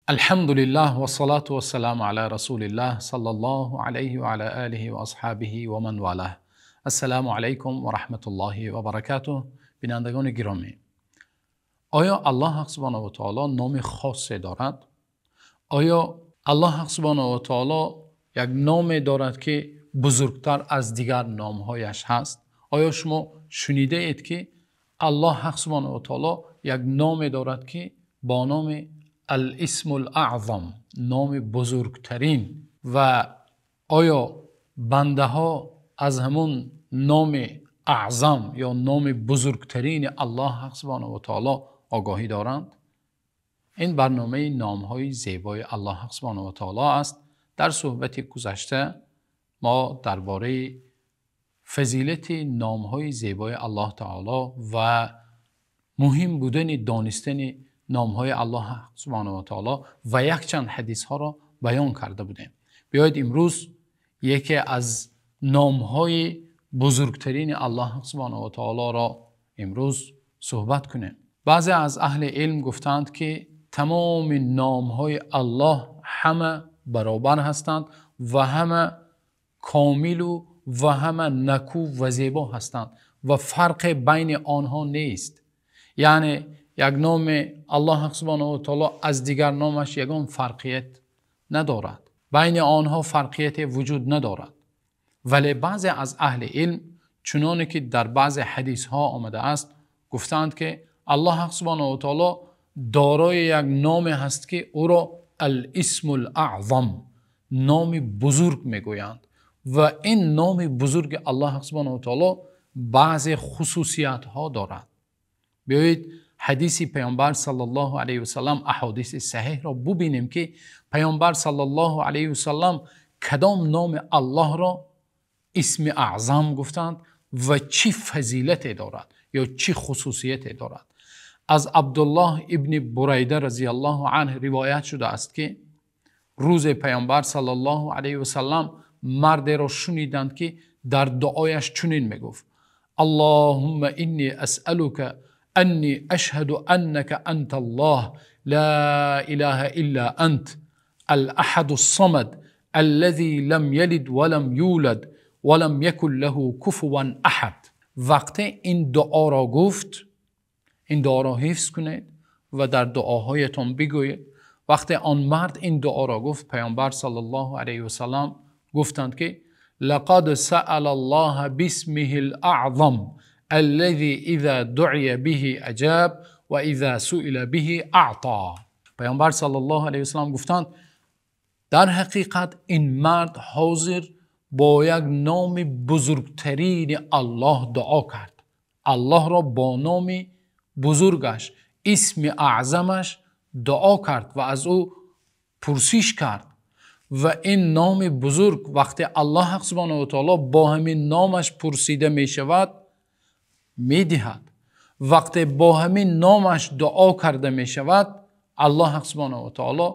الحمد لله والصلاة والسلام على رسول الله صلی الله علیه و علی آله و اصحابه و من والاه. السلام علیکم و رحمت الله و برکاته. بینندگان گرامی، آیا الله سبحانه و تعالی نام خاصی دارد؟ آیا الله سبحانه و تعالی یک نام دارد که بزرگتر از دیگر نامهایش هست؟ آیا شما شنیده اید که الله سبحانه و تعالی یک نام دارد که با نام الاسم الاعظم، نام بزرگترین؟ و آیا بنده ها از همون نام اعظم یا نام بزرگترین الله سبحانه و تعالی آگاهی دارند؟ این برنامه نامهای زیبای الله سبحانه و تعالی است. در صحبت گذشته ما درباره فضیلت نامهای زیبای الله تعالی و مهم بودن دانستن نامهای الله سبحانه و تعالی و یک چند حدیث ها را بیان کرده بودیم. بیایید امروز یکی از نامهای بزرگترین الله سبحانه و تعالی را امروز صحبت کنیم. بعضی از اهل علم گفتند که تمام نامهای الله همه برابر هستند و همه کامل و همه نکو و زیبا هستند و فرق بین آنها نیست. یعنی یک نام الله سبحانه و تعالی از دیگر نامش یگان فرقیت ندارد، بین آنها فرقیت وجود ندارد. ولی بعضی از اهل علم چنانه که در بعض حدیث ها آمده است گفتند که الله سبحانه و تعالی دارای یک نام هست که او را الاسم الاعظم، نام بزرگ میگویند و این نام بزرگ الله سبحانه و تعالی بعض خصوصیت ها دارد. بیایید حدیث پیامبر صلی الله علیه و سلم، احادیث صحیح را ببینیم که پیامبر صلی الله علیه و سلم کدام نام الله را اسم اعظم گفتند و چی فضیلت دارد یا چی خصوصیت دارد. از عبدالله ابن بریده رضی الله عنه روایت شده است که روز پیامبر صلی الله علیه و سلم مرد را شنیدند که در دعایش چنین میگفت: اللهم انی اسألک انی اشهد انک انت الله لا اله الا انت الاحد الصمد الذي لم یلد ولم یولد ولم یکن له کفوا احد. وقتی این دعا را گفت، این دعا را حفظ کنید و در دعاهایتان بگویید. وقتی آن مرد این دعا را گفت، پیامبر صلی الله علیه و سلم گفتند که لقد سأل الله باسمه الاعظم الذي اذا دعی به اجاب و اذا سئل به اعطا. پیامبر صلی الله علیه و سلم گفتند در حقیقت این مرد حاضر با یک نام بزرگترین الله دعا کرد. الله را با نام بزرگش، اسم اعظمش دعا کرد و از او پرسش کرد. و این نام بزرگ وقتی الله سبحانه و تعالی با همین نامش پرسیده می شود می دهد. وقتی با همین نامش دعا کرده می شود الله سبحانه و تعالی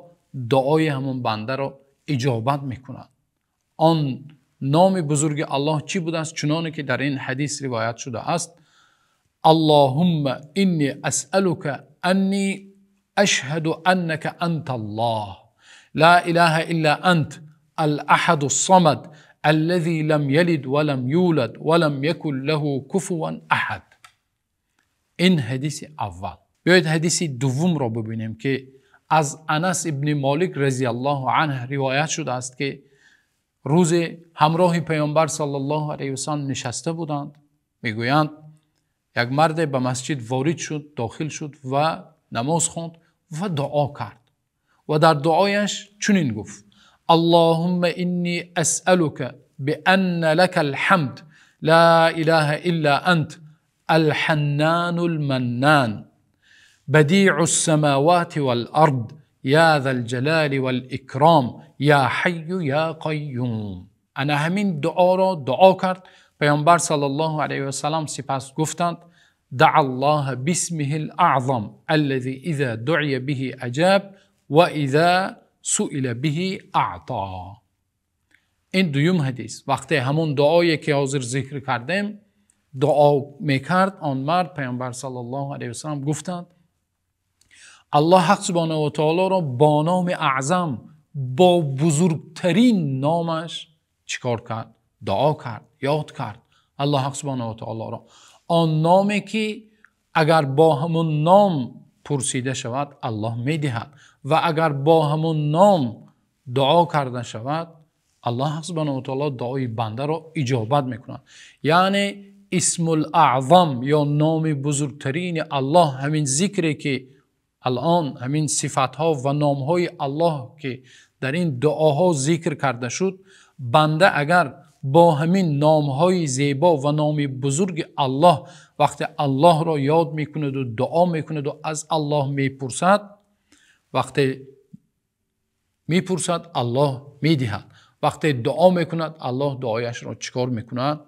دعای همون بنده را اجابت می کند. آن نام بزرگ الله چی بوده است؟ چنانه که در این حدیث روایت شده است: اللهم انی اسألک انی اشهد انک انت الله لا اله الا انت الاحد الصمد الذي لم یلد ولم یولد ولم یکن له کفوا احد. این حدیث اول. بیایید حدیث دوم را ببینیم که از انس ابن مالک رضی الله عنه روایت شده است که روز همراه پیامبر صلی الله علیه و سلم نشسته بودند. میگویند یک مرد به مسجد وارد شد، داخل شد و نماز خواند و دعا کرد و در دعایش چنین گفت: اللهم انی اسألک بأن لك الحمد لا اله الا انت الحنان المنان بدیع السماوات والارض یا ذا الجلال والاکرام یا حی یا قیوم. انا همین دعا را دعا کرد. پیامبر صلی الله علیه و سلم سپس گفتند: دع الله باسمه الاعظم الذي اذا دعی به اجاب و اذا سئل به اعطا. این دوم حدیث. وقتی همون دعایی که حاضر ذکر کردیم دعا میکرد آن مرد، پیامبر صلی الله علیه و سلم گفتند: الله حق سبحانه و تعالی را با نام اعظم، با بزرگترین نامش چیکار کرد؟ دعا کرد، یاد کرد الله حق سبحانه و تعالی را. آن نامی که اگر با همون نام پرسیده شود الله میدهد و اگر با همون نام دعا کرده شود الله حق سبحانه و تعالی دعای بنده را اجابت میکند. یعنی اسم الاعظم یا نام بزرگترین الله، همین ذکری که الان همین صفات ها و نام های الله که در این دعاها ذکر کرده شد، بنده اگر با همین نام های زیبا و نام بزرگ الله وقتی الله را یاد میکند و دعا میکند و از الله میپرسد، وقتی میپرسد الله میدهد، وقتی دعا میکند الله دعایش را چیکار میکند؟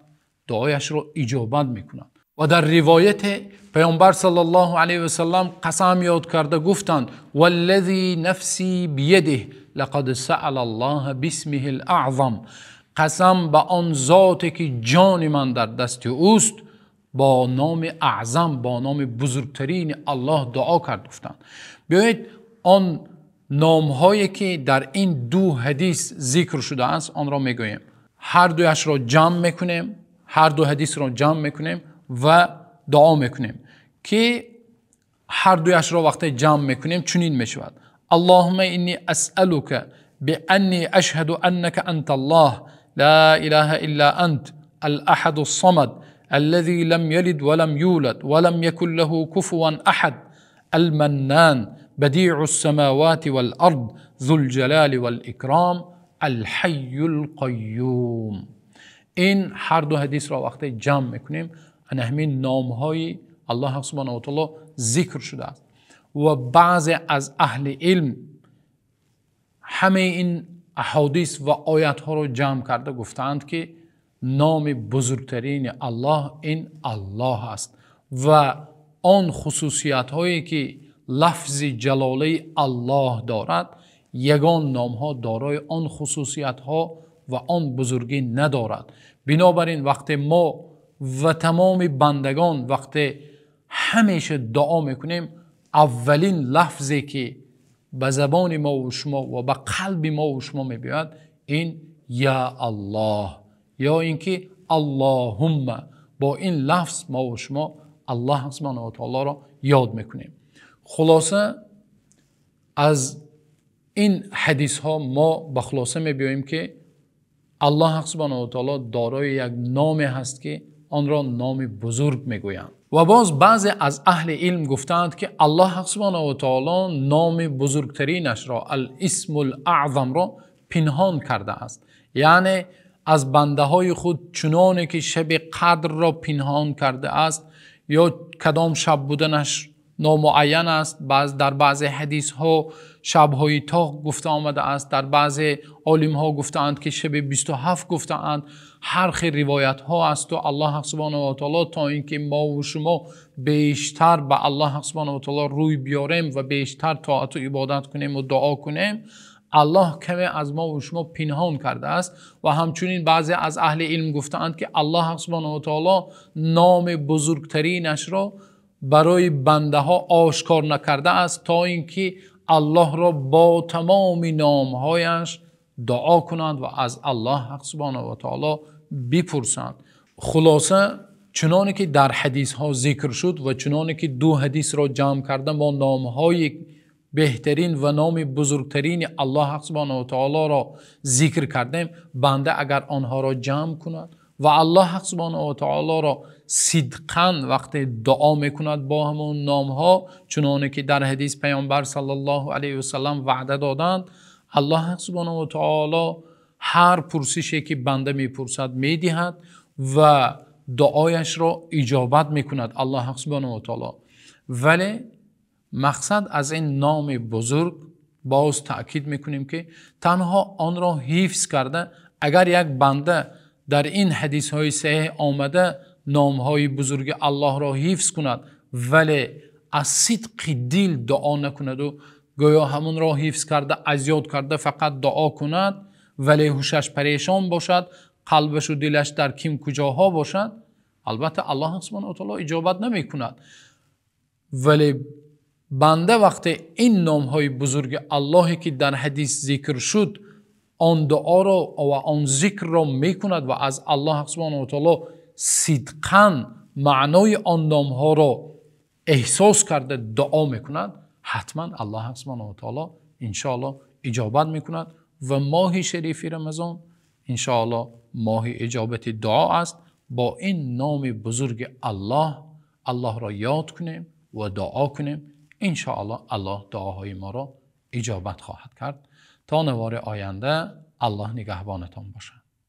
دعایش را اجابت میکند. و در روایت پیامبر صلی الله علیه و سلم قسم یاد کرده گفتند والذی نفسی بیده لقد سأل الله باسمه الاعظم، قسم به آن ذاتی که جان من در دست اوست با نام اعظم، با نام بزرگترین الله دعا کرد. گفتند بیایید آن نام هایی که در این دو حدیث ذکر شده است آن را میگوییم، هر دویش را جمع میکنیم، هر دو حدیث را جمع میکنیم و دعا میکنیم که هر دویش را وقتی جمع میکنیم چنین میشود: اللهم انی اسألك بأني اشهد انك انت الله لا اله الا انت الاحد الصمد الذي لم يلد ولم يولد ولم يكن له كفوا احد المنان بديع السماوات والارض ذو الجلال والاكرام الحي القيوم. این هر دو حدیث را وقتی جمع میکنیم همین نام های الله سبحانه و تعالی ذکر شده است و بعضی از اهل علم همه این احادیث و آیات ها را جمع کرده گفتند که نام بزرگترین الله این الله است و آن خصوصیت هایی که لفظ جلاله الله دارد یگان نام ها دارای آن خصوصیت ها و آن بزرگی ندارد. بنابراین وقتی ما و تمام بندگان وقتی همیشه دعا میکنیم اولین لفظی که به زبان ما و شما و به قلب ما و شما میبیاد این یا الله یا اینکه اللهم، با این لفظ ما و شما الله سبحانه و تعالی را یاد میکنیم. خلاصه از این حدیث ها ما به خلاصه میبینیم که الله سبحانه و تعالی دارای یک نام هست که آن را نام بزرگ میگویند. و باز بعضی از اهل علم گفتند که الله سبحانه و تعالی نام بزرگترینش را الاسم الاعظم را پنهان کرده است، یعنی از بنده های خود چنانه که شب قدر را پنهان کرده است یا کدام شب بودنش نامعین است. در بعضی حدیث ها شب‌های تاق گفته آمده است، در بعضی عالم ها گفتند که شب 27 گفتند. هر خیلی روایت ها است و الله سبحانه و تعالی تا اینکه ما و شما بیشتر به الله سبحانه و تعالی روی بیاریم و بیشتر طاعت و عبادت کنیم و دعا کنیم الله کمی از ما و شما پنهان کرده است. و همچنین بعضی از اهل علم گفتند که الله سبحانه و تعالی نام بزرگترینش را برای بنده ها آشکار نکرده است تا اینکه الله را با تمام نامهایش دعا کنند و از الله سبحانه و تعالی بپرسند. خلاصه چنانه که در حدیث ها ذکر شد و چنانه که دو حدیث را جمع کرده با نامهای بهترین و نام بزرگترین الله سبحانه و تعالی را ذکر کردیم، بنده اگر آنها را جمع کند و الله سبحانه و تعالی را صدقاً وقتی دعا میکند با همون نام ها چنانه که در حدیث پیامبر صلی الله علیه و سلم وعده دادند، الله سبحانه و تعالی هر پرسشی که بنده میپرسد میدهد و دعایش را اجابت میکند الله سبحانه و تعالی. ولی مقصد از این نام بزرگ باز تأکید میکنیم که تنها آن را حفظ کرده. اگر یک بنده در این حدیث های صحیح آمده نام های بزرگ الله را حفظ کند ولی از صدق دل دعا نکند و گویا همون را حفظ کرده از یاد کرده فقط دعا کند ولی هوشش پریشان باشد، قلبش و دلش در کیم کجاها باشد، البته الله سبحانه و تعالی اجابت نمی کند. ولی بنده وقتی این نامهای بزرگ اللهی که در حدیث ذکر شد آن دعا را و آن ذکر را میکند و از الله سبحانه و تعالی صدقاً معنای آن نامها را احساس کرده دعا میکند، حتما الله سبحانه و تعالی انشاءالله اجابت میکند و ماه شریف رمضان انشاءالله ماه اجابت دعا است. با این نام بزرگ الله را یاد کنیم و دعا کنیم، انشاءالله الله دعاهای ما را اجابت خواهد کرد. تا نوار آینده الله نگهبانتان باشد.